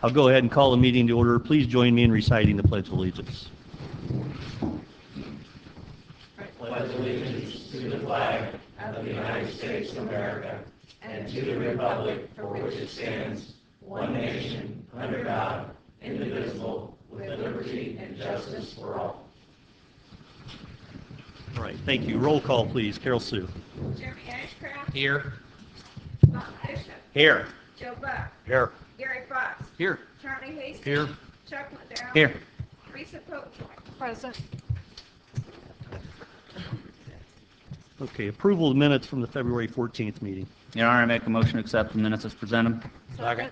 I'll go ahead and call the meeting to order. Please join me in reciting the Pledge of Allegiance. Pledge allegiance to the flag of the United States of America and to the republic for which it stands, one nation, under God, indivisible, with liberty and justice for all. All right, thank you. Roll call, please. Carol Sue. Jeremy Ashcraft. Here. Bob Bishop. Here. Joe Buck. Here. Gary Fox. Here. Charlie Hastings. Here. Chuck Liddell. Here. Teresa Popejoy. Present. Okay, approval of minutes from the February 14th meeting. Your Honor, I make a motion to accept the minutes as presented. Second.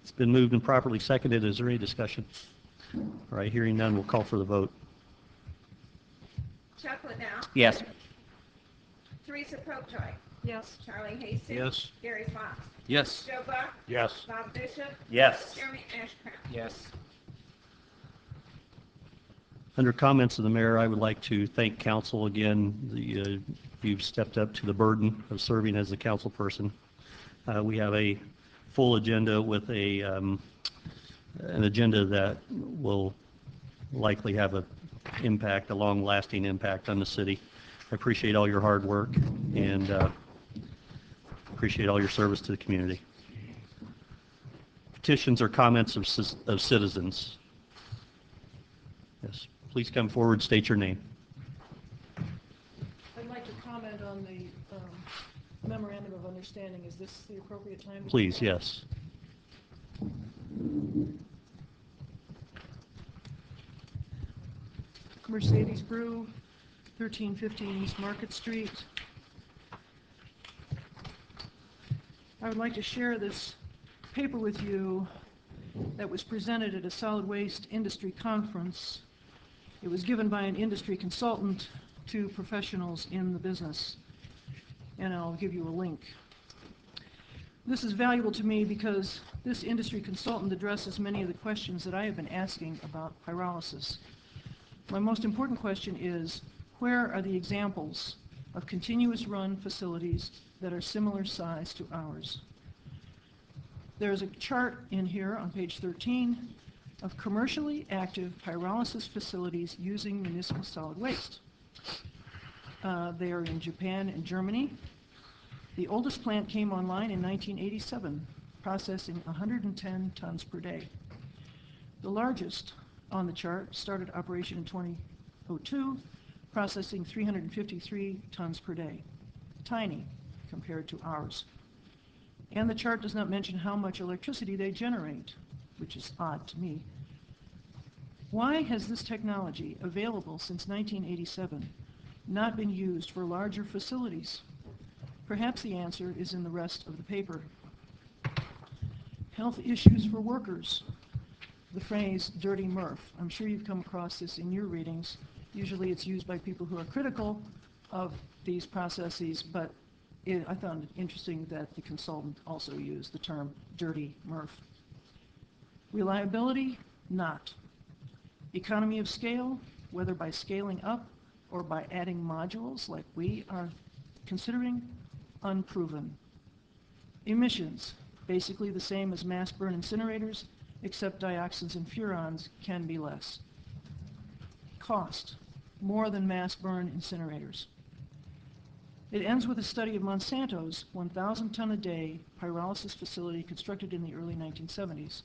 It's been moved and properly seconded. Is there any discussion? All right, hearing none, we'll call for the vote. Chuck Liddell. Yes. Teresa Popejoy. Yes. Charlie Hastings. Yes. Gary Fox. Yes. Joe Buck. Yes. Bob Bishop. Yes. Jeremy Ashcraft. Yes. Under comments of the mayor, I would like to thank council again. You've stepped up to the burden of serving as a council person. We have a full agenda with an agenda that will likely have a long-lasting impact on the city. I appreciate all your hard work and appreciate all your service to the community. Petitions or comments of citizens. Yes, please come forward, state your name. I'd like to comment on the memorandum of understanding. Is this the appropriate time? Please, yes. Mercedes Brew, 1315 East Market Street. I would like to share this paper with you that was presented at a solid waste industry conference. It was given by an industry consultant to professionals in the business, and I'll give you a link. This is valuable to me because this industry consultant addresses many of the questions that I have been asking about pyrolysis. My most important question is, where are the examples of continuous run facilities that are similar size to ours? There's a chart in here on page 13 of commercially active pyrolysis facilities using municipal solid waste. They are in Japan and Germany. The oldest plant came online in 1987, processing 110 tons per day. The largest on the chart started operation in 2002, processing 353 tons per day. Tiny compared to ours. And the chart does not mention how much electricity they generate, which is odd to me. Why has this technology, available since 1987, not been used for larger facilities? Perhaps the answer is in the rest of the paper. Health issues for workers. The phrase dirty MRF. I'm sure you've come across this in your readings. Usually it's used by people who are critical of these processes, but I found it interesting that the consultant also used the term dirty MRF. Reliability, not. Economy of scale, whether by scaling up or by adding modules like we are considering, unproven. Emissions, basically the same as mass burn incinerators, except dioxins and furans can be less. Cost, more than mass burn incinerators. It ends with a study of Monsanto's 1,000 ton a day pyrolysis facility constructed in the early 1970s.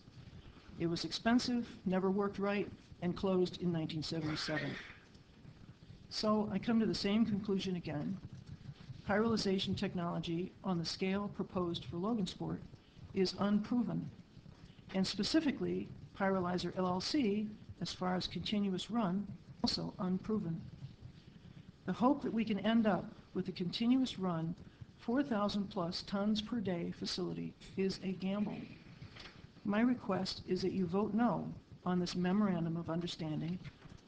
It was expensive, never worked right, and closed in 1977. So I come to the same conclusion again. Pyrolyzation technology on the scale proposed for Logansport is unproven, and specifically Pyrolyzer LLC, as far as continuous run, also unproven. The hope that we can end up with a continuous run 4,000 plus tons per day facility is a gamble. My request is that you vote no on this memorandum of understanding.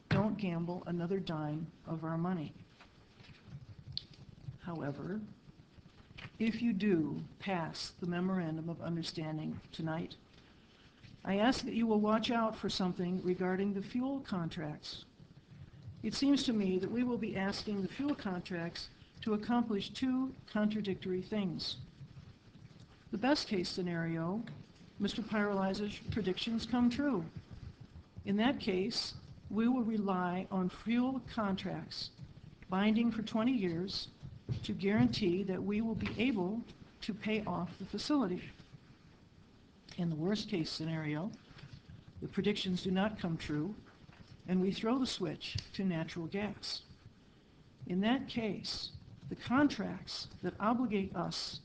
Don't gamble another dime of our money. However, if you do pass the memorandum of understanding tonight, I ask that you will watch out for something regarding the fuel contracts. It seems to me that we will be asking the fuel contracts to accomplish two contradictory things. The best case scenario Mr. Pyrolyzer's predictions come true. In that case, we will rely on fuel contracts binding for 20 years to guarantee that we will be able to pay off the facility. In the worst case scenario, the predictions do not come true and we throw the switch to natural gas. In that case, the contracts that obligate us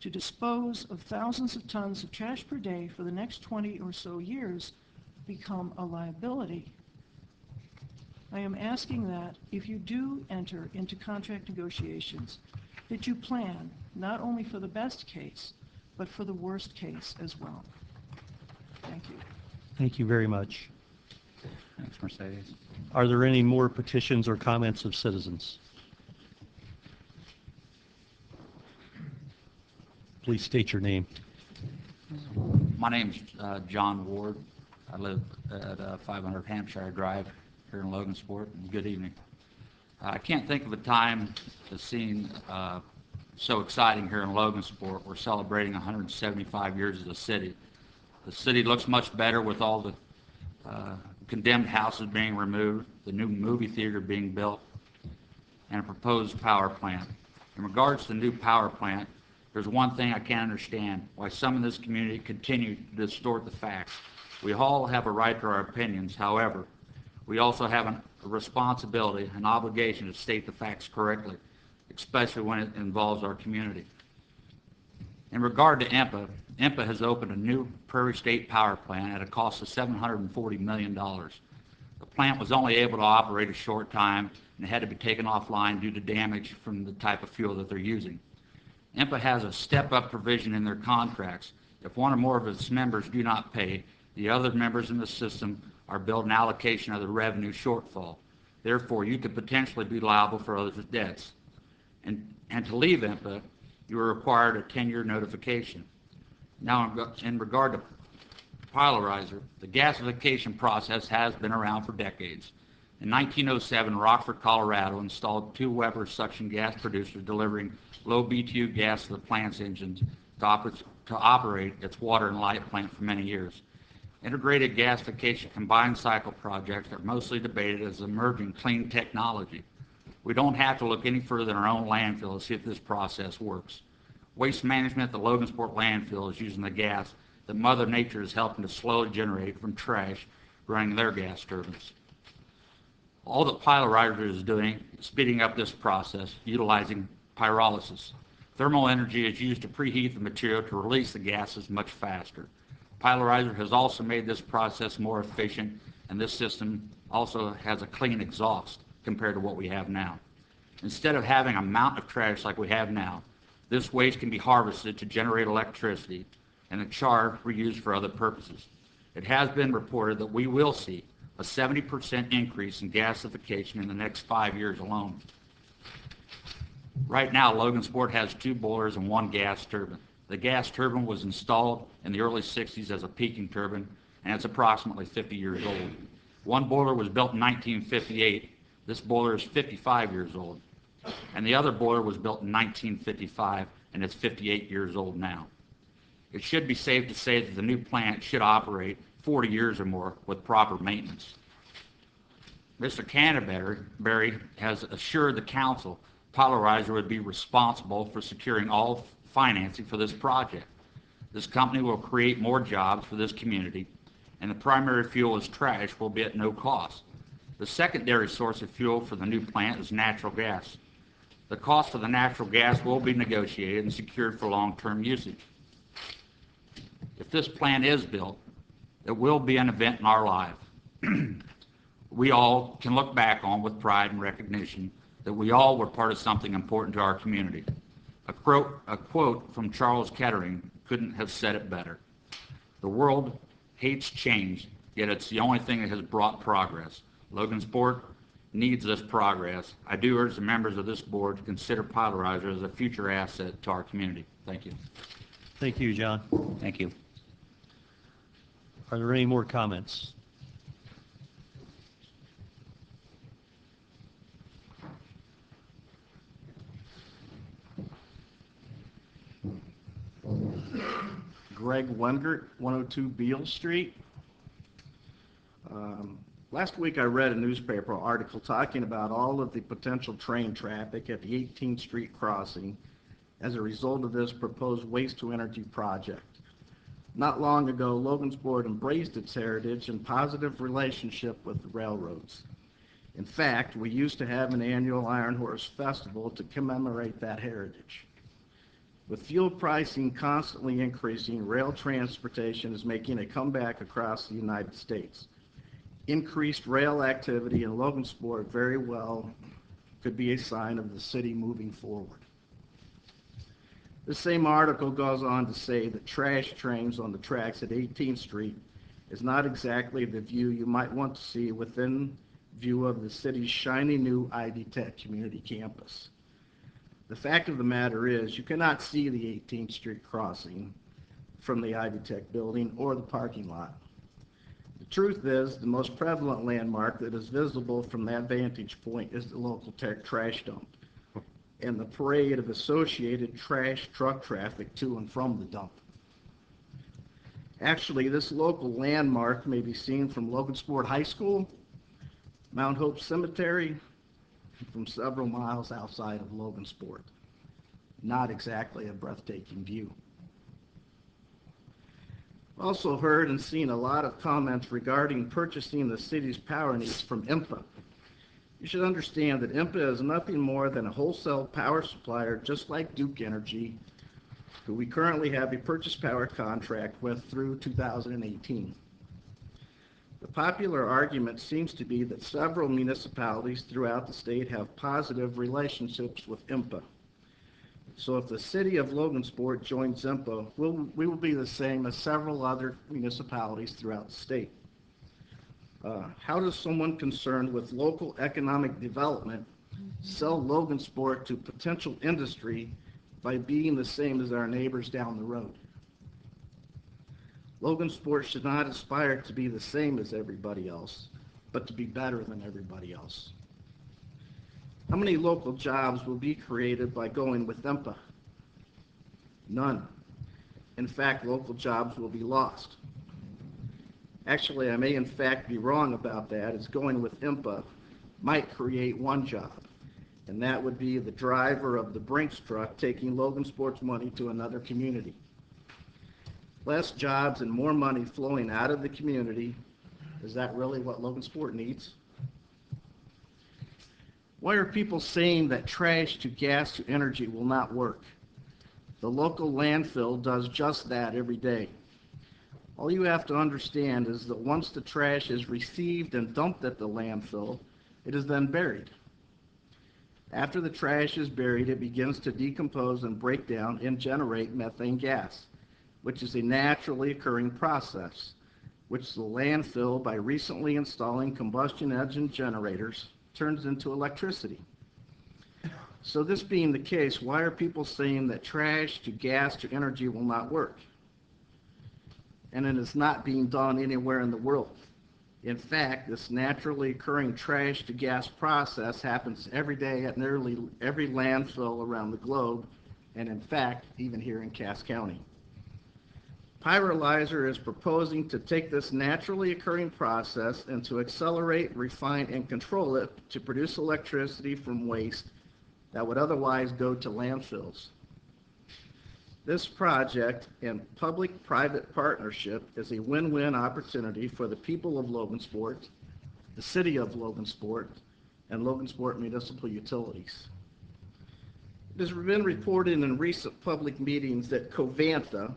to dispose of thousands of tons of trash per day for the next 20 or so years become a liability. I am asking that if you do enter into contract negotiations, that you plan not only for the best case, but for the worst case as well. Thank you. Thank you very much. Thanks, Mercedes. Are there any more petitions or comments of citizens? Please state your name. My name's John Ward. I live at 500 Hampshire Drive here in Logansport. Good evening. I can't think of a time that's seen so exciting here in Logansport. We're celebrating 175 years as a city. The city looks much better with all the condemned houses being removed, the new movie theater being built, and a proposed power plant. In regards to the new power plant, there's one thing I can't understand, why some in this community continue to distort the facts. We all have a right to our opinions. However, we also have a responsibility, an obligation to state the facts correctly, especially when it involves our community. In regard to IMPA, IMPA has opened a new Prairie State power plant at a cost of $740 million. The plant was only able to operate a short time and had to be taken offline due to damage from the type of fuel that they're using. IMPA has a step-up provision in their contracts. If one or more of its members do not pay, the other members in the system are billed an allocation of the revenue shortfall. Therefore, you could potentially be liable for others' debts. And to leave IMPA, you are required a 10-year notification. Now, in regard to Pyrolyzer, the gasification process has been around for decades. In 1907, Rockford, Colorado installed 2 Weber suction gas producers delivering low BTU gas to the plant's engines to operate its water and light plant for many years. Integrated gasification combined cycle projects are mostly debated as emerging clean technology. We don't have to look any further than our own landfill to see if this process works. Waste management at the Logansport landfill is using the gas that Mother Nature is helping to slowly generate from trash running their gas turbines. All that Pyrolyzer is doing is speeding up this process, utilizing pyrolysis. Thermal energy is used to preheat the material to release the gases much faster. Pyrolyzer has also made this process more efficient, and this system also has a clean exhaust compared to what we have now. Instead of having a mountain of trash like we have now, this waste can be harvested to generate electricity and the char reused for other purposes. It has been reported that we will see a 70% increase in gasification in the next 5 years alone. Right now, Logansport has 2 boilers and 1 gas turbine. The gas turbine was installed in the early 60s as a peaking turbine, and it's approximately 50 years old. One boiler was built in 1958. This boiler is 55 years old. And the other boiler was built in 1955, and it's 58 years old now. It should be safe to say that the new plant should operate 40 years or more with proper maintenance. Mr. Canterbury has assured the council Pyrolyzer would be responsible for securing all financing for this project. This company will create more jobs for this community, and the primary fuel as trash will be at no cost. The secondary source of fuel for the new plant is natural gas. The cost of the natural gas will be negotiated and secured for long-term usage. If this plant is built, it will be an event in our life. We all can look back on with pride and recognition that we all were part of something important to our community. A quote from Charles Kettering couldn't have said it better. The world hates change, yet it's the only thing that has brought progress. Logansport needs this progress. I do urge the members of this board to consider Pyrolyzer as a future asset to our community. Thank you. Thank you, John. Thank you. Are there any more comments? Greg Wengert, 102 Beale Street. Last week I read a newspaper article talking about all of the potential train traffic at the 18th Street crossing as a result of this proposed waste-to-energy project. Not long ago, Logansport embraced its heritage and positive relationship with the railroads. In fact, we used to have an annual Iron Horse Festival to commemorate that heritage. With fuel pricing constantly increasing, rail transportation is making a comeback across the United States. Increased rail activity in Logansport very well could be a sign of the city moving forward. The same article goes on to say that trash trains on the tracks at 18th Street is not exactly the view you might want to see within view of the city's shiny new Ivy Tech community campus. The fact of the matter is you cannot see the 18th Street crossing from the Ivy Tech building or the parking lot. The truth is, the most prevalent landmark that is visible from that vantage point is the local tech trash dump and the parade of associated trash truck traffic to and from the dump. Actually, this local landmark may be seen from Logansport High School, Mount Hope Cemetery, and from several miles outside of Logansport. Not exactly a breathtaking view. Also heard and seen a lot of comments regarding purchasing the city's power needs from IMPA. You should understand that IMPA is nothing more than a wholesale power supplier just like Duke Energy, who we currently have a purchase power contract with through 2018. The popular argument seems to be that several municipalities throughout the state have positive relationships with IMPA. So if the city of Logansport joins IMPA, we will be the same as several other municipalities throughout the state. How does someone concerned with local economic development sell Logansport to potential industry by being the same as our neighbors down the road? Logansport should not aspire to be the same as everybody else, but to be better than everybody else. How many local jobs will be created by going with IMPA? None. In fact, local jobs will be lost. Actually, I may in fact be wrong about that, as going with IMPA might create one job, and that would be the driver of the Brinks truck taking Logansport's money to another community. Less jobs and more money flowing out of the community. Is that really what Logansport needs? Why are people saying that trash to gas to energy will not work? The local landfill does just that every day. All you have to understand is that once the trash is received and dumped at the landfill, it is then buried. After the trash is buried, it begins to decompose and break down and generate methane gas, which is a naturally occurring process, which the landfill, by recently installing combustion engine generators, turns into electricity. So this being the case, why are people saying that trash to gas to energy will not work? And it is not being done anywhere in the world. In fact, this naturally occurring trash to gas process happens every day at nearly every landfill around the globe, and in fact, even here in Cass County. Pyrolyzer is proposing to take this naturally occurring process and to accelerate, refine, and control it to produce electricity from waste that would otherwise go to landfills. This project and public-private partnership is a win-win opportunity for the people of Logansport, the city of Logansport, and Logansport Municipal Utilities. It has been reported in recent public meetings that Covanta,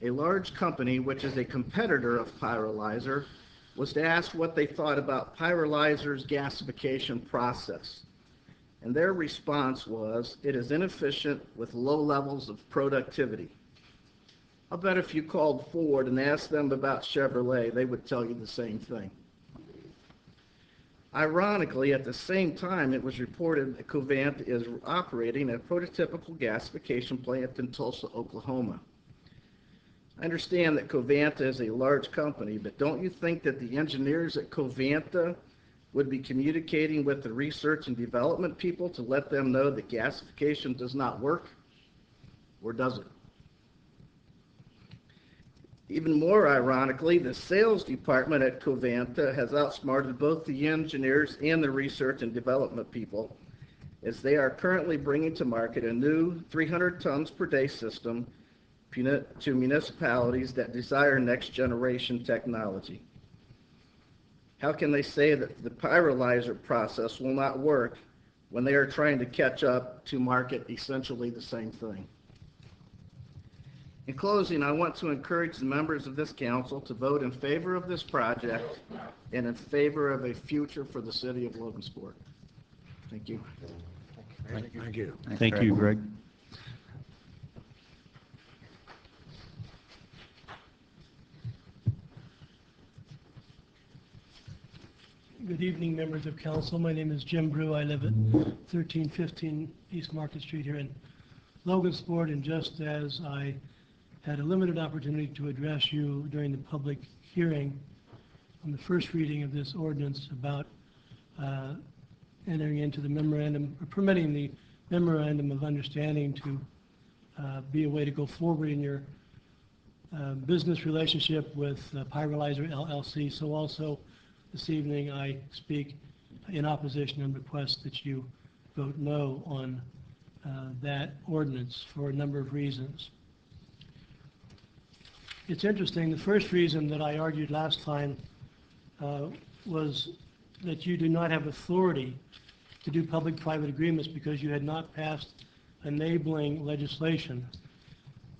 a large company which is a competitor of Pyrolyzer, was asked what they thought about Pyrolyzer's gasification process. And their response was, it is inefficient with low levels of productivity. I'll bet if you called Ford and asked them about Chevrolet, they would tell you the same thing. Ironically, at the same time, it was reported that Covanta is operating a prototypical gasification plant in Tulsa, Oklahoma. I understand that Covanta is a large company, but don't you think that the engineers at Covanta would be communicating with the research and development people to let them know that gasification does not work? Or does it? Even more ironically, the sales department at Covanta has outsmarted both the engineers and the research and development people, as they are currently bringing to market a new 300 tons per day system to municipalities that desire next generation technology. How can they say that the pyrolyzer process will not work when they are trying to catch up to market essentially the same thing? In closing, I want to encourage the members of this council to vote in favor of this project and in favor of a future for the city of Logansport. Thank you. Thank you. Thank you, Greg. Good evening, members of council. My name is Jim Brew. I live at 1315 East Market Street here in Logansport, and just as I had a limited opportunity to address you during the public hearing on the first reading of this ordinance about entering into the memorandum, or permitting the memorandum of understanding to be a way to go forward in your business relationship with Pyrolyzer LLC. So also this evening I speak in opposition and request that you vote no on that ordinance for a number of reasons. It's interesting, the first reason that I argued last time was that you do not have authority to do public-private agreements because you had not passed enabling legislation.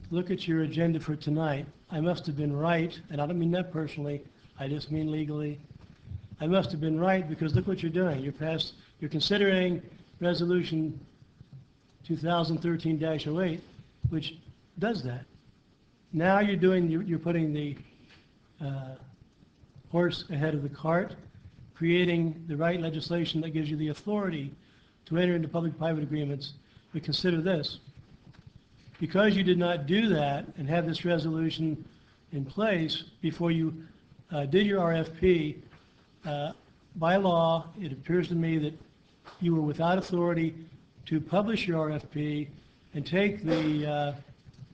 Look at your agenda for tonight. I must have been right, and I don't mean that personally, I just mean legally. I must have been right because look what you're doing. You're considering Resolution 2013-08, which does that. Now you're putting the horse ahead of the cart, creating the right legislation that gives you the authority to enter into public-private agreements. But consider this. Because you did not do that and have this resolution in place before you did your RFP, by law, it appears to me that you were without authority to publish your RFP and take the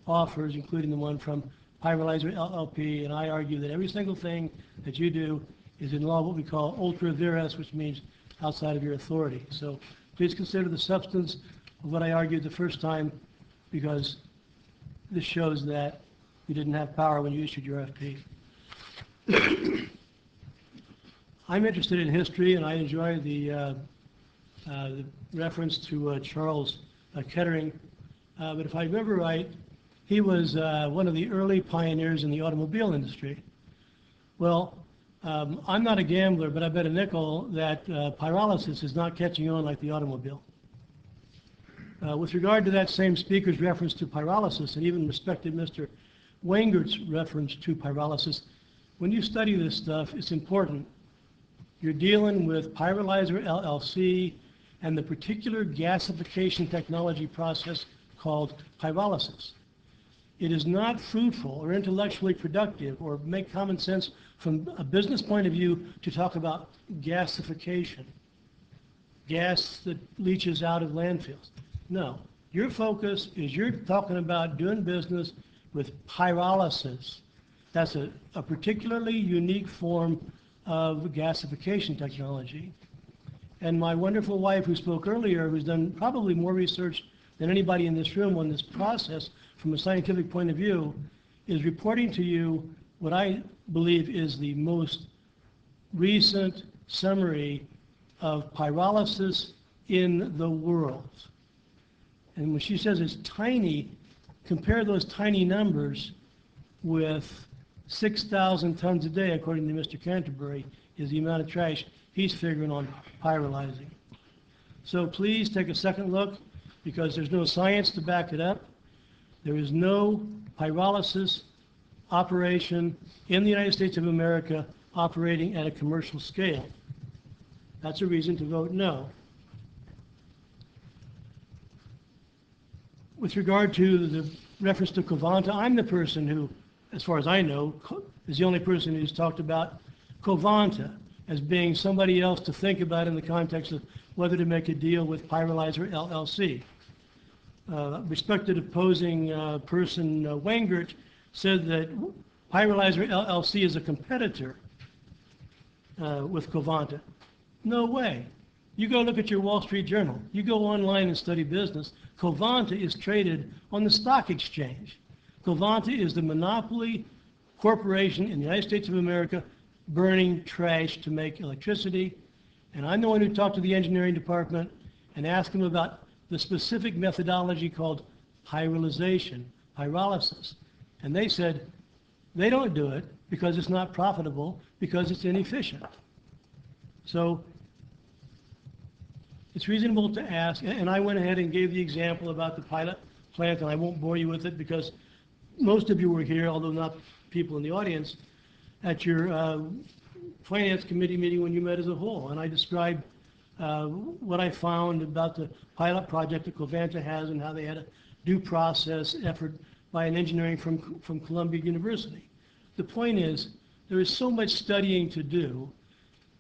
offers, including the one from Pyrolyzer LLP, and I argue that every single thing that you do is in law what we call ultra vires, which means outside of your authority. So please consider the substance of what I argued the first time, because this shows that you didn't have power when you issued your RFP. I'm interested in history, and I enjoy the reference to Charles Kettering. But if I remember right, he was one of the early pioneers in the automobile industry. Well, I'm not a gambler, but I bet a nickel that pyrolysis is not catching on like the automobile. With regard to that same speaker's reference to pyrolysis, and even respected Mr. Wangert's reference to pyrolysis, when you study this stuff, it's important. You're dealing with Pyrolyzer LLC and the particular gasification technology process called pyrolysis. It is not fruitful or intellectually productive or make common sense from a business point of view to talk about gasification, gas that leaches out of landfills. No, your focus is you're talking about doing business with pyrolysis. That's a particularly unique form of gasification technology. And my wonderful wife, who spoke earlier, who's done probably more research than anybody in this room on this process from a scientific point of view, is reporting to you what I believe is the most recent summary of pyrolysis in the world. And when she says it's tiny, compare those tiny numbers with 6,000 tons a day, according to Mr. Canterbury, is the amount of trash he's figuring on pyrolyzing. So please take a second look, because there's no science to back it up. There is no pyrolysis operation in the United States of America operating at a commercial scale. That's a reason to vote no. With regard to the reference to Covanta, I'm the person who, as far as I know, is the only person who's talked about Covanta as being somebody else to think about in the context of whether to make a deal with Pyrolyzer LLC. Respected opposing person Wangert said that Pyrolyzer LLC is a competitor with Covanta. No way. You go look at your Wall Street Journal. You go online and study business. Covanta is traded on the stock exchange. Covanta is the monopoly corporation in the United States of America burning trash to make electricity. And I'm the one who talked to the engineering department and asked them about the specific methodology called pyrolysis. And they said they don't do it because it's not profitable, because it's inefficient. So it's reasonable to ask, and I went ahead and gave the example about the pilot plant, and I won't bore you with it because most of you were here, although not people in the audience, at your finance committee meeting when you met as a whole. And I described what I found about the pilot project that Covanta has and how they had a due process effort by an engineering from Columbia University. The point is, there is so much studying to do.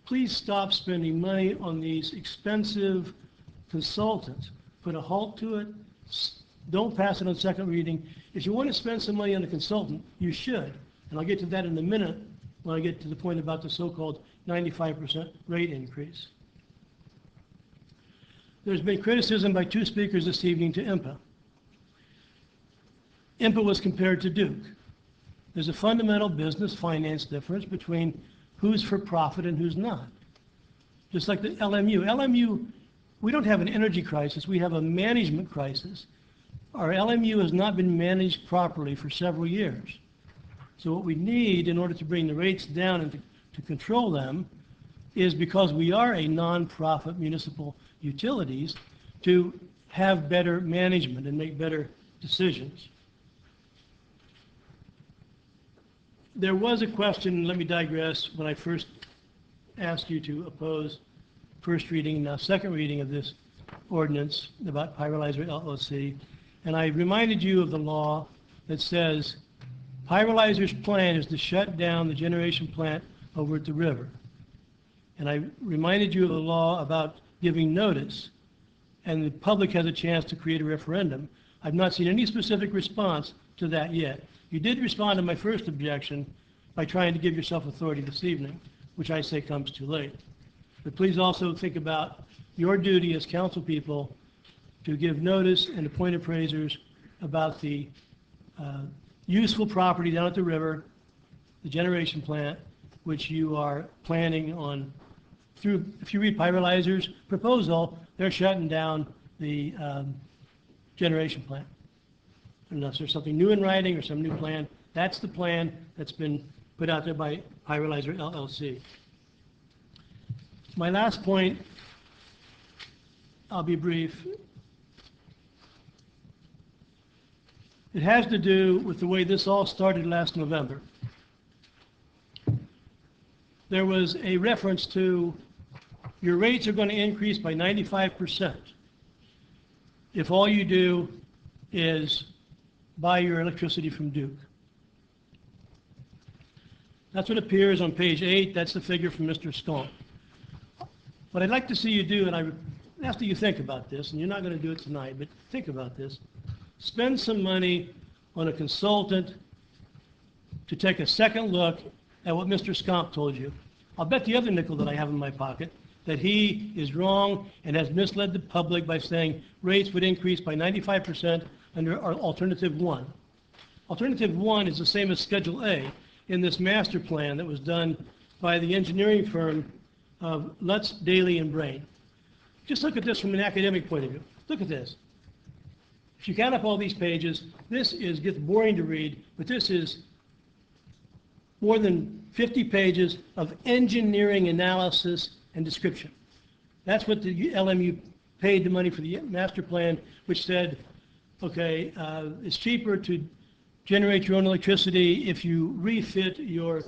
Please stop spending money on these expensive consultants. Put a halt to it. Don't pass it on second reading. If you want to spend some money on a consultant, you should. And I'll get to that in a minute when I get to the point about the so-called 95% rate increase. There's been criticism by two speakers this evening to IMPA. IMPA was compared to Duke. There's a fundamental business finance difference between who's for profit and who's not. Just like the LMU. LMU, we don't have an energy crisis, we have a management crisis. Our LMU has not been managed properly for several years. So what we need in order to bring the rates down and to control them is, because we are a non-profit municipal utilities, to have better management and make better decisions. There was a question, let me digress, when I first asked you to oppose first reading, now second reading of this ordinance about Pyrolyzer LLC, and I reminded you of the law that says Pyrolyzer's plan is to shut down the generation plant over at the river. And I reminded you of the law about giving notice, and the public has a chance to create a referendum. I've not seen any specific response to that yet. You did respond to my first objection by trying to give yourself authority this evening, which I say comes too late. But please also think about your duty as council people to give notice and appoint appraisers about the useful property down at the river, the generation plant, which you are planning on through. If you read Pyrolyzer's proposal, they're shutting down the generation plant. Unless there's something new in writing or some new plan, that's the plan that's been put out there by Pyrolyzer LLC. My last point, I'll be brief. It has to do with the way this all started last November. There was a reference to your rates are going to increase by 95% if all you do is buy your electricity from Duke. That's what appears on page 8. That's the figure from Mr. Scomp. What I'd like to see you do, and I ask that you think about this, and you're not going to do it tonight, but think about this. Spend some money on a consultant to take a second look at what Mr. Scomp told you. I'll bet the other nickel that I have in my pocket that he is wrong and has misled the public by saying rates would increase by 95% under our Alternative 1. Alternative 1 is the same as Schedule A in this master plan that was done by the engineering firm of Lutz, Daly, and Brain. Just look at this from an academic point of view. Look at this. If you count up all these pages, gets boring to read, but this is more than 50 pages of engineering analysis and description. That's what the LMU paid the money for the master plan, which said, okay, it's cheaper to generate your own electricity if you refit your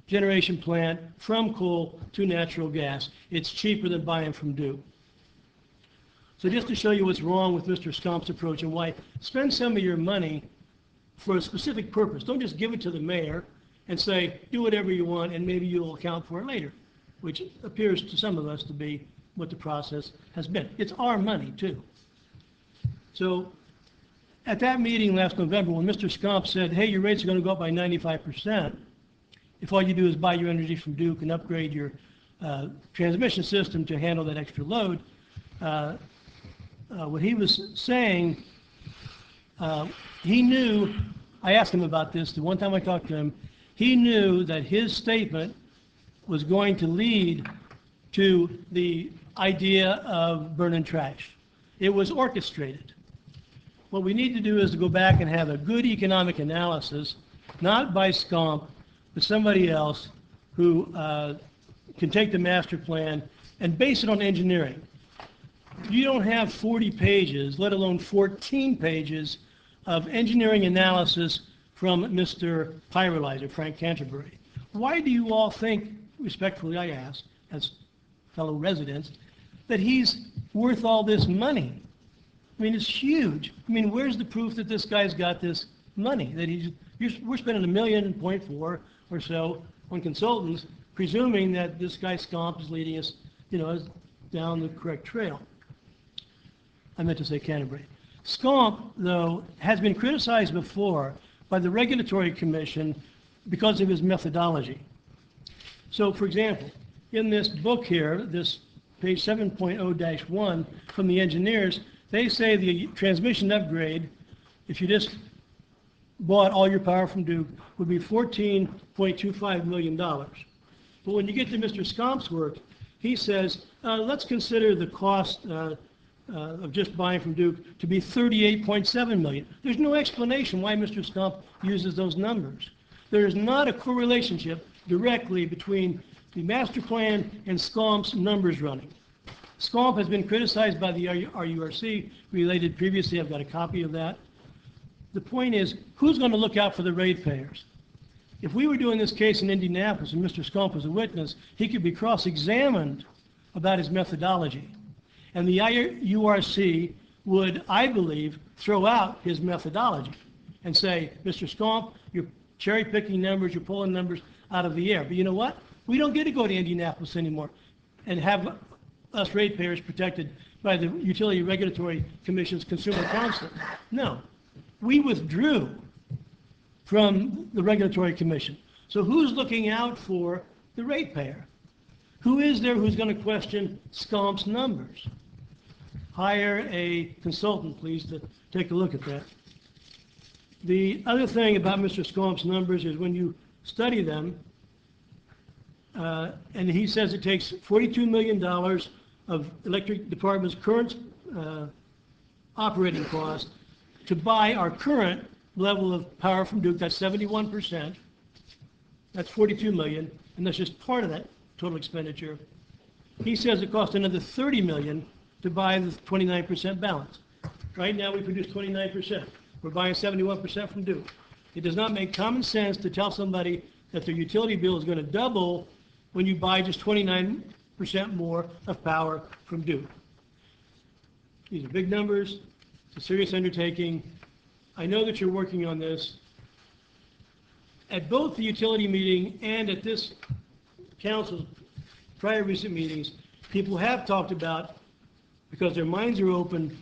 generation plant from coal to natural gas. It's cheaper than buying from Duke. So just to show you what's wrong with Mr. Scomp's approach and why, spend some of your money for a specific purpose. Don't just give it to the mayor and say, do whatever you want and maybe you'll account for it later, which appears to some of us to be what the process has been. It's our money too. So at that meeting last November, when Mr. Scomp said, hey, your rates are going to go up by 95%, if all you do is buy your energy from Duke and upgrade your transmission system to handle that extra load, what he was saying, he knew, I asked him about this the one time I talked to him, he knew that his statement was going to lead to the idea of burning trash. It was orchestrated. What we need to do is to go back and have a good economic analysis, not by Scomp, but somebody else who can take the master plan and base it on engineering. You don't have 40 pages, let alone 14 pages of engineering analysis from Mr. Pyrolyzer, Frank Canterbury. Why do you all think, respectfully I ask, as fellow residents, that he's worth all this money? I mean, it's huge. I mean, where's the proof that this guy's got this money? That we're spending $1.4 million or so on consultants, presuming that this guy Scomp is leading us, down the correct trail. I meant to say Canterbury. Scomp, though, has been criticized before by the Regulatory Commission because of his methodology. So, for example, in this book here, this page 7.0-1 from the engineers, they say the transmission upgrade, if you just bought all your power from Duke, would be $14.25 million. But when you get to Mr. Scomp's work, he says, let's consider the cost of just buying from Duke to be $38.7 million. There's no explanation why Mr. Scomp uses those numbers. There is not a correlationship directly between the master plan and Scomp's numbers running. Scomp has been criticized by the RURC, related previously. I've got a copy of that. The point is, who's going to look out for the ratepayers? If we were doing this case in Indianapolis and Mr. Scomp was a witness, he could be cross-examined about his methodology. And the IURC would, I believe, throw out his methodology and say, Mr. Scomp, you're cherry-picking numbers, you're pulling numbers out of the air. But you know what? We don't get to go to Indianapolis anymore and have us ratepayers protected by the Utility Regulatory Commission's Consumer Council. No. We withdrew from the Regulatory Commission. So who's looking out for the ratepayer? Who is there who's going to question Scomp's numbers? Hire a consultant, please, to take a look at that. The other thing about Mr. Scomp's numbers is when you study them, and he says it takes $42 million of electric department's current operating cost to buy our current level of power from Duke. That's 71%. That's $42 million, and that's just part of that total expenditure. He says it costs another $30 million to buy the 29% balance. Right now we produce 29%. We're buying 71% from Duke. It does not make common sense to tell somebody that their utility bill is going to double when you buy just 29% more of power from Duke. These are big numbers. It's a serious undertaking. I know that you're working on this. At both the utility meeting and at this council's prior recent meetings, people have talked about, because their minds are open,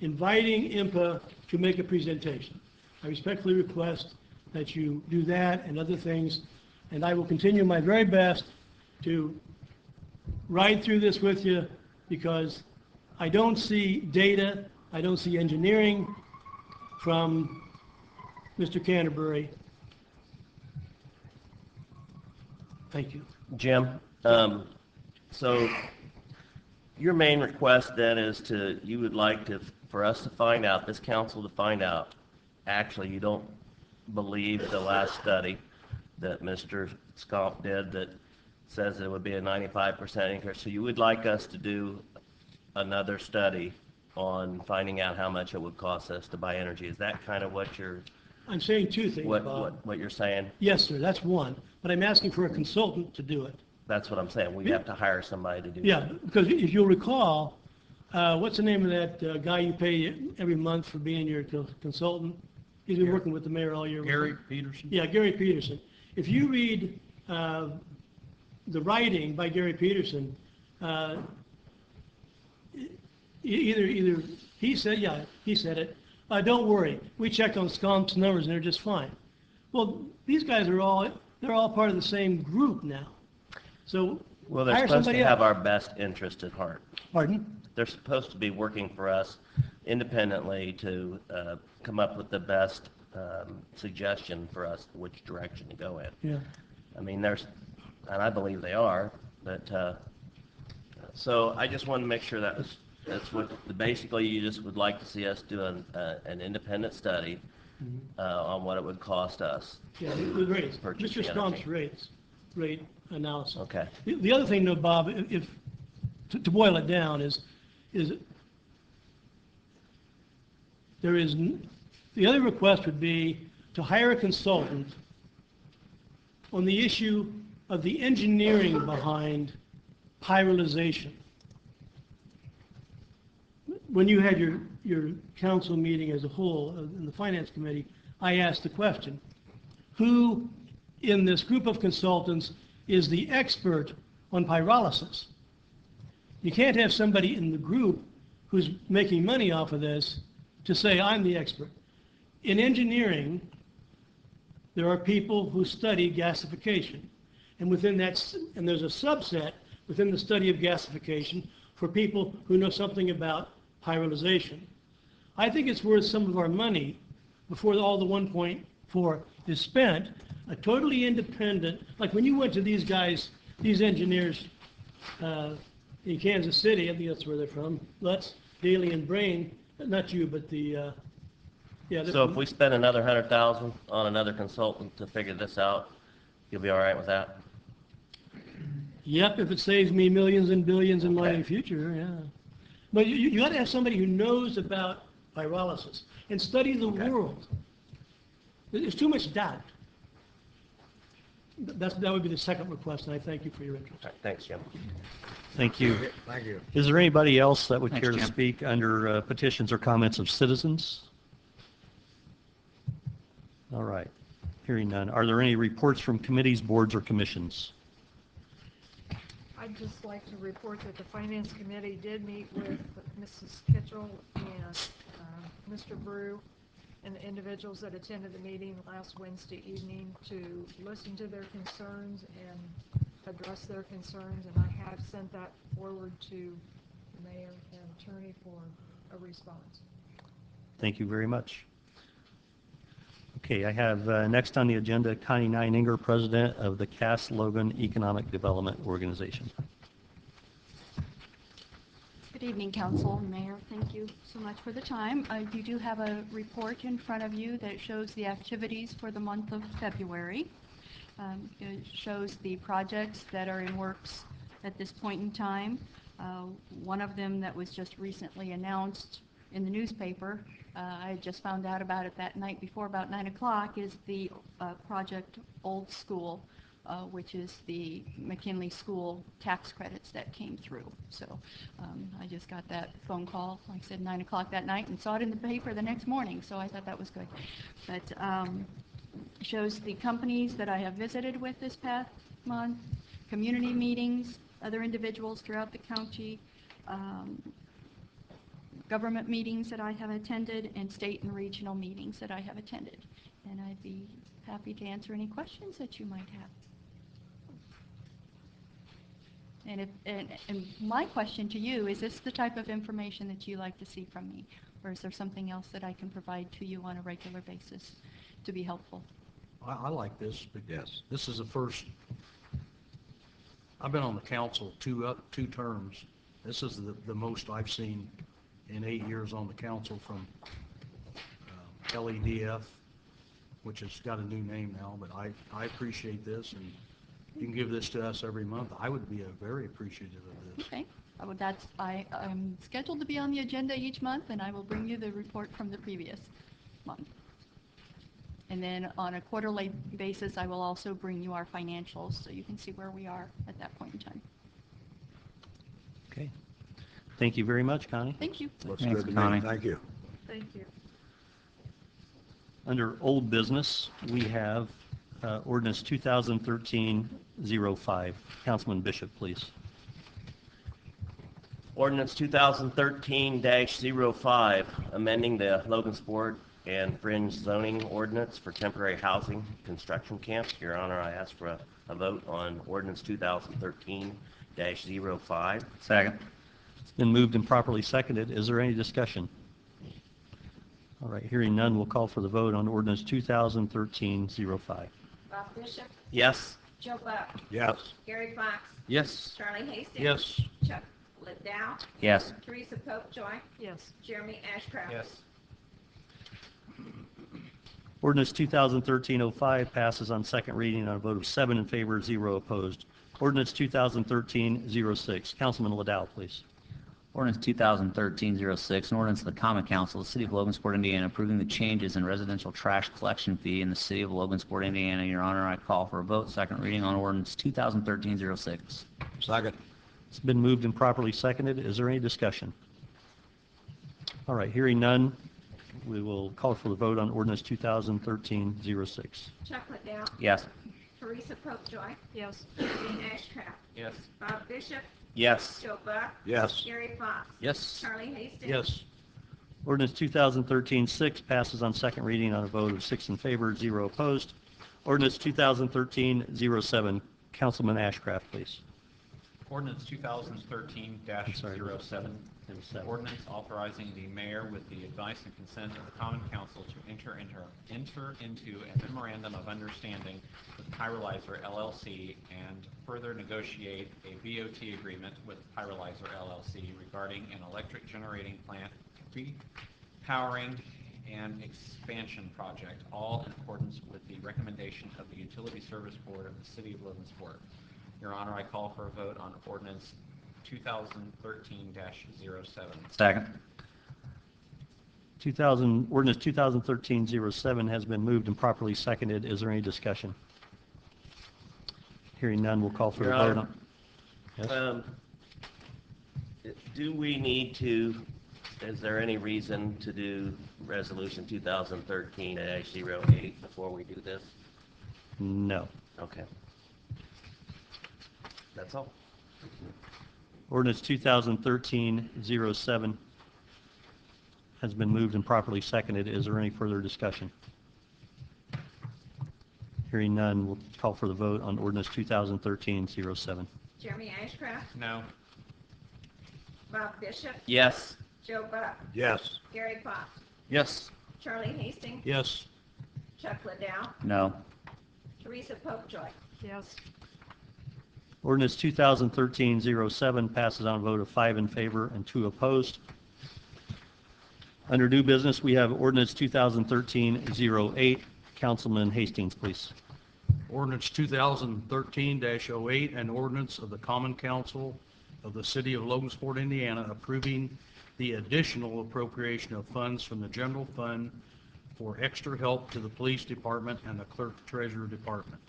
inviting IMPA to make a presentation. I respectfully request that you do that and other things, and I will continue my very best to ride through this with you, because I don't see data, I don't see engineering from Mr. Canterbury. Thank you. Jim, so your main request then is you would like for us to find out, this council to find out, actually you don't believe the last study that Mr. Scomp did that says it would be a 95% increase. So you would like us to do another study on finding out how much it would cost us to buy energy. Is that kind of what you're... I'm saying two things, Bob. What you're saying? Yes, sir, that's one. But I'm asking for a consultant to do it. That's what I'm saying. We have to hire somebody to do Yeah, that. because if you'll recall, what's the name of that guy you pay every month for being your consultant? He's been working with the mayor all year. Gary Peterson? Yeah, Gary Peterson. If you read the writing by Gary Peterson, either he said it, Don't worry, we checked on SCOM's numbers and they're just fine. Well, these guys are they're all part of the same group now. So Well, they're hire supposed to somebody have else. our best interest at heart. Pardon? They're supposed to be working for us independently to come up with the best suggestion for us which direction to go in. Yeah. I mean, and I believe they are, but, so I just wanted to make sure that's what, basically you just would like to see us do an independent study on what it would cost us. Yeah, the rates. Purchase Mr. the SCOM's energy. rate analysis. Okay. The other thing though, Bob, to boil it down is the other request would be to hire a consultant on the issue of the engineering behind pyrolyzation. When you had your council meeting as a whole in the finance committee, I asked the question, who in this group of consultants is the expert on pyrolysis? You can't have somebody in the group who's making money off of this to say, I'm the expert. In engineering, there are people who study gasification. And within that, and there's a subset within the study of gasification for people who know something about pyrolyzation. I think it's worth some of our money before all the 1.4 is spent, a totally independent, like when you went to these guys, these engineers in Kansas City, I think that's where they're from, Lutz, Daly, and Brain, not you, but the, yeah. So if we spend another 100,000 on another consultant to figure this out, you'll be all right with that? Yep, if it saves me millions and billions in money in the Okay. future, yeah. But you got to have somebody who knows about pyrolysis and study the Okay. world. There's too much doubt. That would be the second request, and I thank you for your interest. All right, thanks, Jim. Thank you. Thank you. Is there anybody else that would Thanks, care to Jim. speak under petitions or comments of citizens? All right. Hearing none. Are there any reports from committees, boards, or commissions? I'd just like to report that the Finance Committee did meet with Mrs. Kitchell and Mr. Brew and the individuals that attended the meeting last Wednesday evening to listen to their concerns and address their concerns, and I have sent that forward to the mayor and attorney for a response. Thank you very much. Okay, I have next on the agenda Connie Neininger, President of the Cass Logan Economic Development Organization. Good evening, Council and Mayor. Thank you so much for the time. You do have a report in front of you that shows the activities for the month of February. It shows the projects that are in works at this point in time. One of them that was just recently announced in the newspaper, I just found out about it that night before about 9 o'clock, is the project Old School, which is the McKinley School tax credits that came through. So I just got that phone call, like I said, 9 o'clock that night, and saw it in the paper the next morning, so I thought that was good. But shows the companies that I have visited with this past month, community meetings, other individuals throughout the county, government meetings that I have attended, and state and regional meetings that I have attended. And I'd be happy to answer any questions that you might have. And my question to you, is this the type of information that you like to see from me? Or is there something else that I can provide to you on a regular basis to be helpful? I like this, but yes, this is the first, I've been on the council two terms. This is the most I've seen in 8 years on the council from LEDF, which has got a new name now, but I appreciate this, and you can give this to us every month. I would be very appreciative of this. Okay. I'm scheduled to be on the agenda each month, and I will bring you the report from the previous month. And then on a quarterly basis, I will also bring you our financials so you can see where we are at that point in time. Okay. Thank you very much, Connie. Thank you. Looks Thanks, good to Connie. me. Thank you. Thank you. Under old business, we have ordinance 2013-05. Councilman Bishop, please. Ordinance 2013-05, amending the Logansport and Fringe zoning ordinance for temporary housing construction camps. Your Honor, I ask for a vote on ordinance 2013-05. Second. It's been moved and properly seconded. Is there any discussion? All right, hearing none, we'll call for the vote on ordinance 2013-05. Bob Bishop, Yes. Joe Buck, Yes. Gary Fox, Yes. Charlie Hastings. Yes. Chuck Liddell, Yes. Teresa Popejoy, Yes. Jeremy Ashcraft. Yes. Ordinance 2013-05 passes on second reading on a vote of 7 in favor, 0 opposed. Ordinance 2013-06. Councilman Liddell, please. Ordinance 2013-06, an ordinance of the Common Council of the City of Logansport, Indiana, approving the changes in residential trash collection fee in the City of Logansport, Indiana. Your Honor, I call for a vote. Second reading on ordinance 2013-06. Second. It's been moved and properly seconded. Is there any discussion? All right, hearing none, we will call for the vote on ordinance 2013-06. Chuck Liddell, Yes. Teresa Popejoy, Yes. Jeremy Ashcraft, Yes. Bob Bishop, Yes. Joe Buck, Yes. Gary Fox, Yes. Charlie Hastings. Yes. Ordinance 2013-06 passes on second reading on a vote of 6 in favor, 0 opposed. Ordinance 2013-07. Councilman Ashcraft, please. Ordinance 2013-07, ordinance authorizing the mayor with the advice and consent of the Common Council to enter into a memorandum of understanding with Pyrolyzer LLC and further negotiate a BOT agreement with Pyrolyzer LLC regarding an electric generating plant repowering and expansion project, all in accordance with the recommendation of the Utility Service Board of the City of Logansport. Your Honor, I call for a vote on ordinance 2013-07. Second. Ordinance 2013-07 has been moved and properly seconded. Is there any discussion? Hearing none, we'll call for the Your vote Honor, on. Yes? Do we need to, is there any reason to do resolution 2013-08 before we do this? No. Okay. That's all. Ordinance 2013-07 has been moved and properly seconded. Is there any further discussion? Hearing none, we'll call for the vote on ordinance 2013-07. Jeremy Ashcraft, No. Bob Bishop, Yes. Joe Buck, Yes. Gary Fox, Yes. Charlie Hastings, Yes. Chuck Liddell, No. Teresa Popejoy. Yes. Ordinance 2013-07 passes on a vote of 5 in favor and 2 opposed. Under new business, we have ordinance 2013-08. Councilman Hastings, please. Ordinance 2013-08, an ordinance of the Common Council of the City of Logansport, Indiana, approving the additional appropriation of funds from the general fund for extra help to the police department and the clerk treasurer department.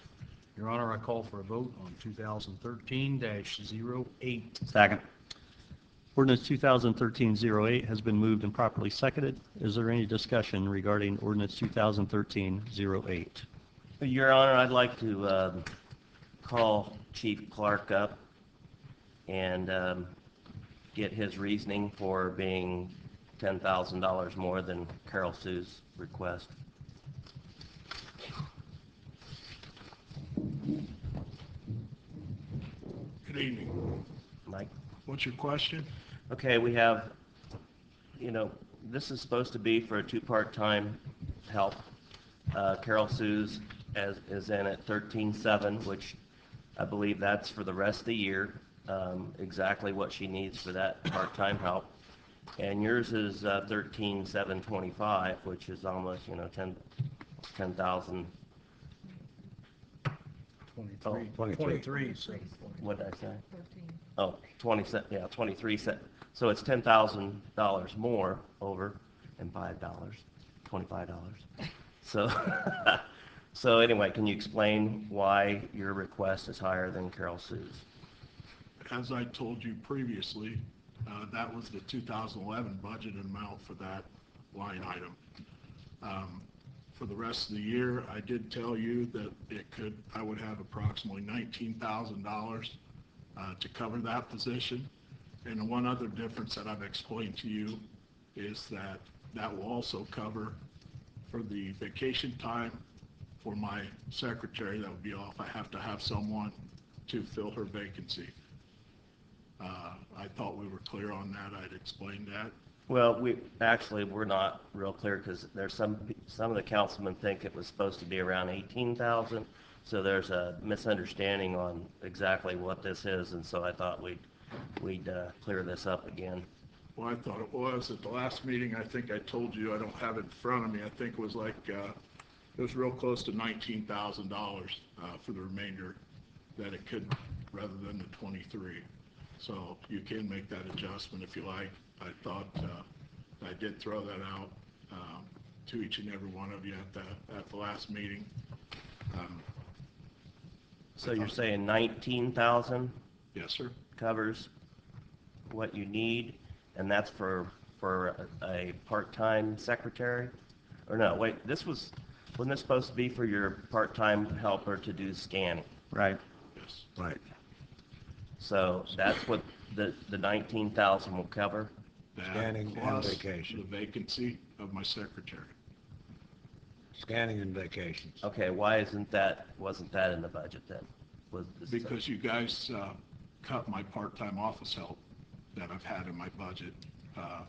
Your Honor, I call for a vote on 2013-08. Second. Ordinance 2013-08 has been moved and properly seconded. Is there any discussion regarding ordinance 2013-08? Your Honor, I'd like to call Chief Clark up and get his reasoning for being $10,000 more than Carol Sue's request. Good evening. Mike? What's your question? Okay, we have, this is supposed to be for a 2 part-time help. Carol Sue's is in at 13.7, which I believe that's for the rest of the year, exactly what she needs for that part-time help. And yours is 13.725, which is almost, 10,000. 23. What did I say? 13. Oh, 20 cent, yeah, 23 cent. So it's $10,000 more over and $5, $25. So, so anyway, can you explain why your request is higher than Carol Sue's? As I told you previously, that was the 2011 budget amount for that line item. For the rest of the year, I did tell you that I would have approximately $19,000 to cover that position. And the one other difference that I've explained to you is that that will also cover for the vacation time for my secretary that would be off. I have to have someone to fill her vacancy. I thought we were clear on that. I'd explained that. Well, we're not real clear because there's some of the councilmen think it was supposed to be around 18,000. So there's a misunderstanding on exactly what this is, and so I thought we'd clear this up again. Well, I thought it was. At the last meeting, I think I told you, I don't have it in front of me, I think it was like, it was real close to $19,000 for the remainder that it could, rather than the 23. So you can make that adjustment if you like. I thought I did throw that out to each and every one of you at the last meeting. So you're saying 19,000 Yes, sir. covers what you need, and that's for a part-time secretary? Or no, wait, wasn't this supposed to be for your part-time helper to do scanning, right? Yes. Right. So that's what the 19,000 will cover? Scanning and Plus vacation. the vacancy of my secretary. Scanning and vacations. Okay, why wasn't that in the budget then? Because you guys cut my part-time office help that I've had in my budget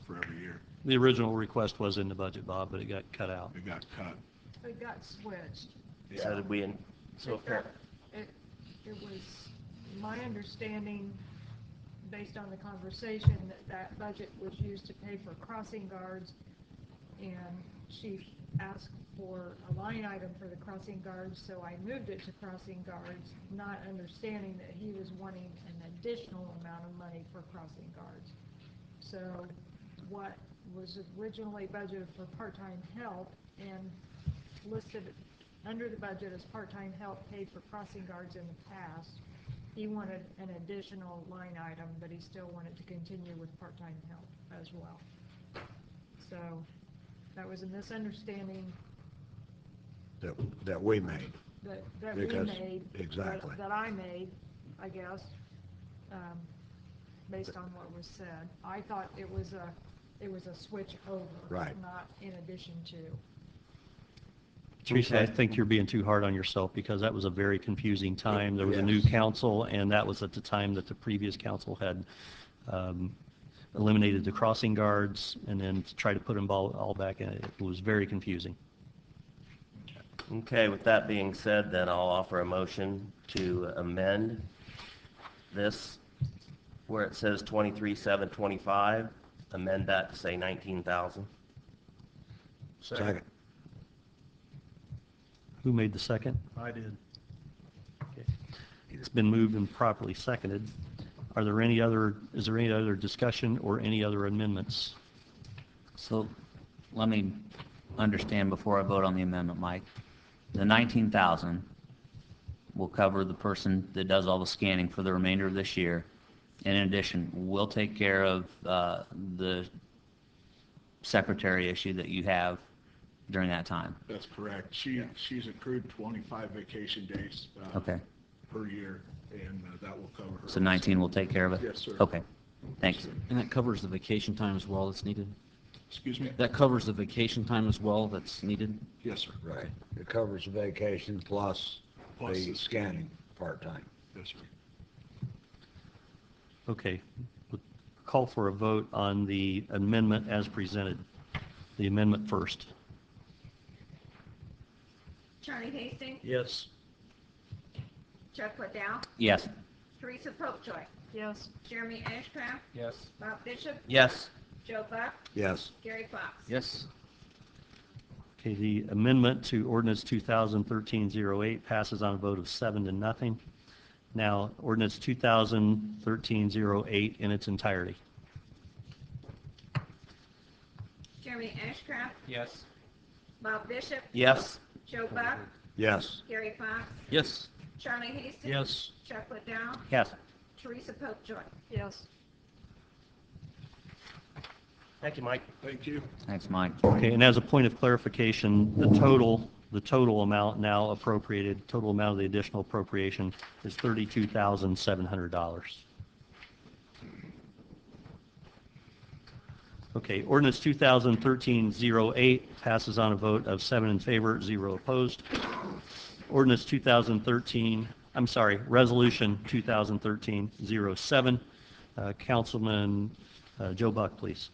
for every year. The original request was in the budget, Bob, but it got cut out. It got cut. It got switched. So did we, so It was my understanding, based on the conversation, that budget was used to pay for crossing guards, and she asked for a line item for the crossing guards, so I moved it to crossing guards, not understanding that he was wanting an additional amount of money for crossing guards. So what was originally budgeted for part-time help and listed under the budget as part-time help paid for crossing guards in the past, he wanted an additional line item, but he still wanted to continue with part-time help as well. So that was a misunderstanding That we made. that we Because- made. exactly. That I made, I guess, based on what was said. I thought it was a switch over. Right. Not in addition to. Teresa, I Okay. think you're being too hard on yourself because that was a very confusing time. There was a new Yes. council, and that was at the time that the previous council had eliminated the crossing guards and then to try to put them all back in. It was very confusing. okay, with that being said, then I'll offer a motion to amend this where it says 23,725, amend that to say 19,000. Second. Who made the second? I did. Okay. It's been moved and properly seconded. Is there any other discussion or any other amendments? So let me understand before I vote on the amendment, Mike. The 19,000 will cover the person that does all the scanning for the remainder of this year. And in addition, we'll take care of the secretary issue that you have during that time. That's correct. She's accrued 25 vacation days Okay. per year, and that will cover her. So 19 will take care of it? Yes, sir. Okay. Thanks. And that covers the vacation time as well that's needed? Excuse me? That covers the vacation time as well that's needed? Yes, sir. Right. It covers the vacation plus Plus the the scanning part-time. Yes, sir. Okay. We'll call for a vote on the amendment as presented. The amendment first. Charlie Hastings, Yes. Chuck Liddell, Yes. Teresa Popejoy, Yes. Jeremy Ashcraft, Yes. Bob Bishop, Yes. Joe Buck, Yes. Gary Fox. Yes. Okay, the amendment to ordinance 2013-08 passes on a vote of 7-0. Now, ordinance 2013-08 in its entirety. Jeremy Ashcraft, Yes. Bob Bishop, Yes. Joe Buck, Yes. Gary Fox, Yes. Charlie Hastings. Yes. Chuck Liddell, Yes. Teresa Popejoy. Yes. Thank you, Mike. Thank you. Thanks, Mike. Okay, and as a point of clarification, the total amount now appropriated, total amount of the additional appropriation is $32,700. Okay, ordinance 2013-08 passes on a vote of 7 in favor, 0 opposed. Ordinance 2013, I'm sorry, Resolution 2013-07. Councilman Joe Buck, please.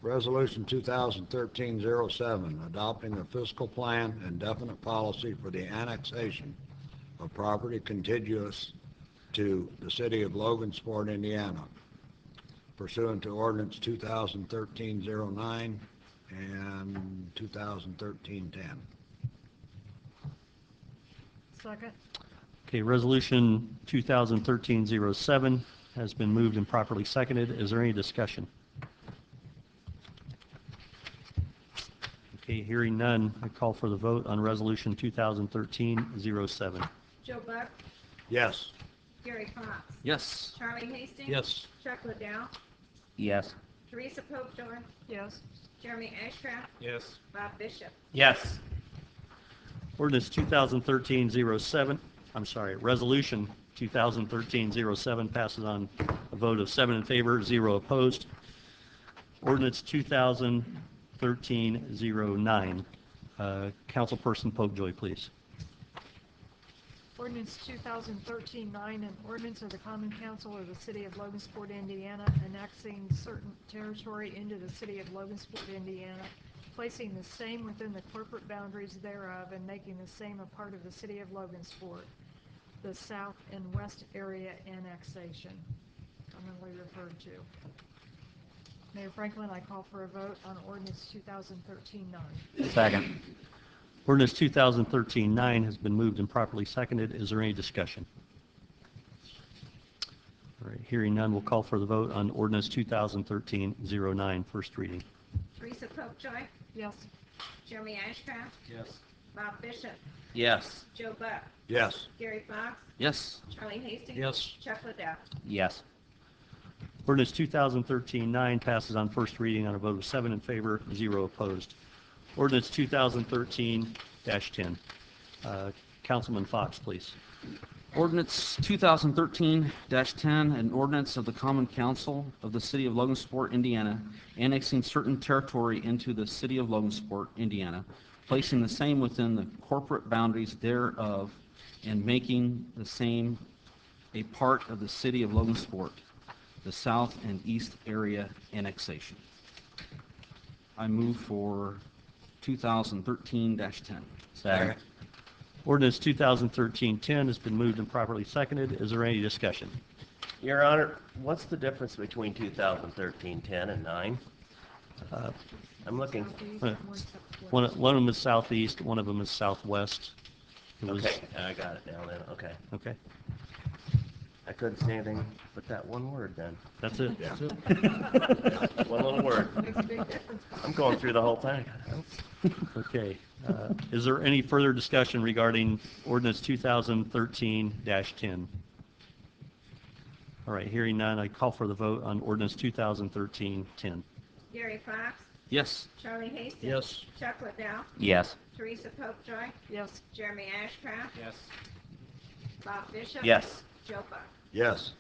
Resolution 2013-07, adopting a fiscal plan and definite policy for the annexation of property contiguous to the city of Logansport, Indiana, pursuant to ordinance 2013-09 and 2013-10. Second. Okay, Resolution 2013-07 has been moved and properly seconded. Is there any discussion? Okay, hearing none, I call for the vote on Resolution 2013-07. Joe Buck, Yes. Gary Fox, Yes. Charlie Hastings. Yes. Chuck Liddell, Yes. Teresa Popejoy, Yes. Jeremy Ashcraft, Yes. Bob Bishop. Yes. Ordinance 2013-07, I'm sorry, Resolution 2013-07 passes on a vote of 7 in favor, 0 opposed. Ordinance 2013-09. Councilperson Popejoy, please. Ordinance 2013-9, an ordinance of the Common Council of the City of Logansport, Indiana, annexing certain territory into the City of Logansport, Indiana, placing the same within the corporate boundaries thereof, and making the same a part of the City of Logansport, the south and west area annexation, commonly referred to. Mayor Franklin, I call for a vote on ordinance 2013-9. Second. Ordinance 2013-9 has been moved and properly seconded. Is there any discussion? All right, hearing none, we'll call for the vote on ordinance 2013-09, first reading. Teresa Popejoy, Yes. Jeremy Ashcraft, Yes. Bob Bishop, Yes. Joe Buck, Yes. Gary Fox, Yes. Charlie Hastings. Yes. Chuck Liddell. Yes. Ordinance 2013-9 passes on first reading on a vote of 7 in favor, 0 opposed. Ordinance 2013-10. Councilman Fox, please. Ordinance 2013-10, an ordinance of the Common Council of the City of Logansport, Indiana, annexing certain territory into the City of Logansport, Indiana, placing the same within the corporate boundaries thereof, and making the same a part of the City of Logansport, the south and east area annexation. I move for 2013-10. Second. Ordinance 2013-10 has been moved and properly seconded. Is there any discussion? Your Honor, what's the difference between 2013-10 and 9? I'm looking. Southeast, One southwest. of them is southeast, one of them is southwest. It was- Okay, I got it now then. Okay. Okay, I couldn't say anything but that one word then. that's it. Yeah. One little word. Makes a big difference. I'm going through the whole thing. Okay. Is there any further discussion regarding ordinance 2013-10? All right, hearing none, I call for the vote on ordinance 2013-10. Gary Fox, Yes. Charlie Hastings. Yes. Chuck Liddell, Yes. Teresa Popejoy, Yes. Jeremy Ashcraft, Yes. Bob Bishop. Yes. Joe Buck. Yes.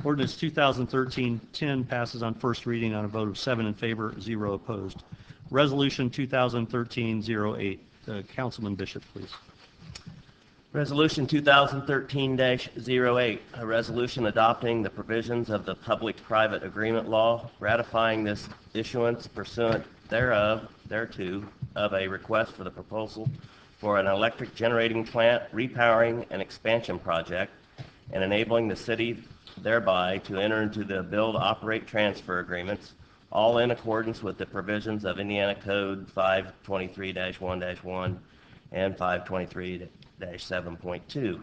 Ordinance 2013-10 passes on first reading on a vote of 7 in favor, 0 opposed. Resolution 2013-08. Councilman Bishop, please. Resolution 2013-08, a resolution adopting the provisions of the public-private agreement law, ratifying this issuance pursuant thereto, of a request for the proposal for an electric generating plant repowering and expansion project, and enabling the city thereby to enter into the build, operate, transfer agreements, all in accordance with the provisions of Indiana Code 523-1-1 and 523-7.2,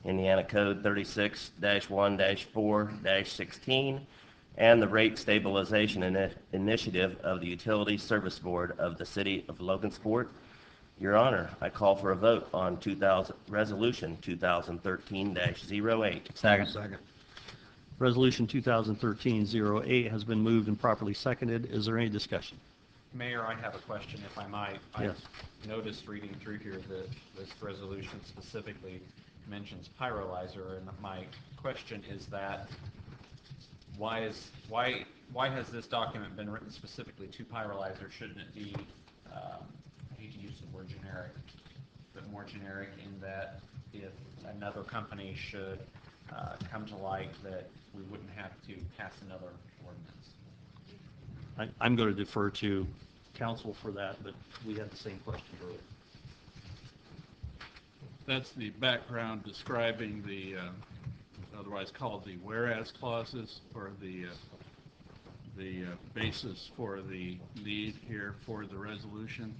Indiana Code 36-1-4-16, and the Rate Stabilization Initiative of the Utility Service Board of the City of Logansport. Your Honor, I call for a vote on Resolution 2013-08. Second. Resolution 2013-08 has been moved and properly seconded. Is there any discussion? Mayor, I have a question, if I might. Yes. I noticed reading through here that this resolution specifically mentions pyrolyzer, and my question is that why has this document been written specifically to pyrolyzer? Shouldn't it be, I hate to use the word generic, but more generic in that if another company should come to light, that we wouldn't have to pass another ordinance? I'm going to defer to council for that, but we had the same question earlier. That's the background describing the, otherwise called the whereas clauses, or the basis for the need here for the resolution.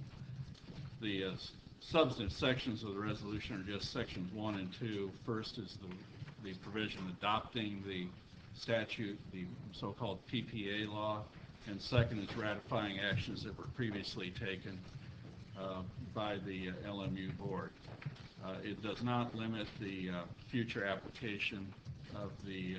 The substantive sections of the resolution are just sections 1 and 2. First is the provision adopting the statute, the so-called PPA law, and second is ratifying actions that were previously taken by the LMU board. It does not limit the future application of the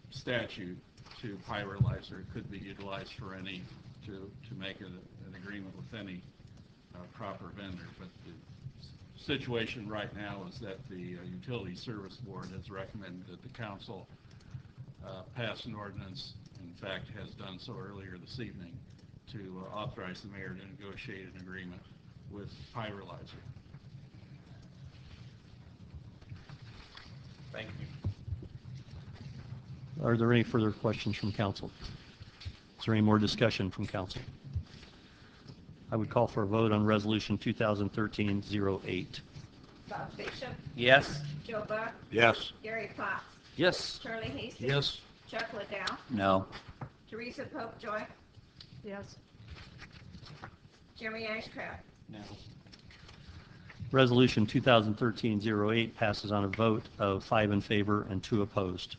statute to pyrolyzer. It could be utilized for any, to make an agreement with any proper vendor. But the situation right now is that the Utility Service Board has recommended that the council pass an ordinance, in fact has done so earlier this evening, to authorize the mayor to negotiate an agreement with pyrolyzer. Thank you. Are there any further questions from council? Is there any more discussion from council? I would call for a vote on resolution 2013-08. Bob Bishop, Yes. Joe Buck, Yes. Gary Potts, Yes. Charlie Hastings. Yes. Chuck Liddell, No. Teresa Popejoy, Yes. Jeremy Ashcraft. No. Resolution 2013-08 passes on a vote of 5 in favor and 2 opposed.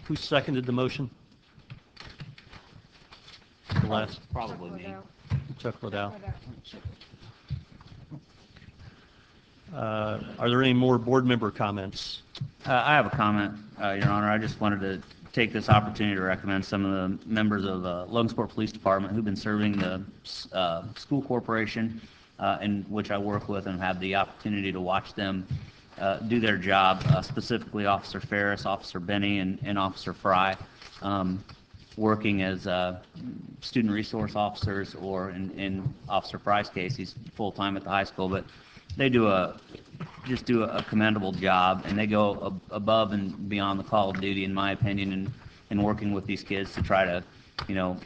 Who seconded the motion? The last, Probably me. Chuck Liddell. Are there any more board member comments? I have a comment, Your Honor. I just wanted to take this opportunity to recommend some of the members of Logansport Police Department who've been serving the school corporation, in which I work with, and have the opportunity to watch them do their job, specifically Officer Ferris, Officer Benny, and Officer Fry, working as student resource officers, or in Officer Fry's case, he's full-time at the high school, but they do a commendable job, and they go above and beyond the call of duty, in my opinion, in working with these kids to try to,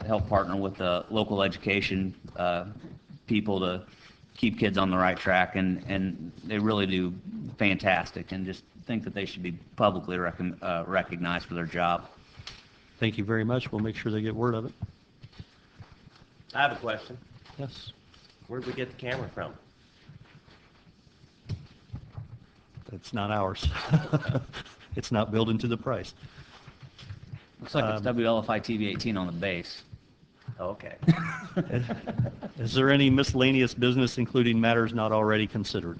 help partner with the local education people to keep kids on the right track, and they really do fantastic, and just think that they should be publicly recognized for their job. Thank you very much. We'll make sure they get word of it. I have a question. Yes. Where'd we get the camera from? It's not ours. It's not built into the price. Looks like it's WLFI TV 18 on the base. Okay. Is there any miscellaneous business, including matters not already considered?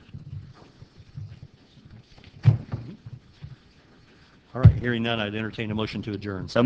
All right, hearing none, I'd entertain a motion to adjourn. So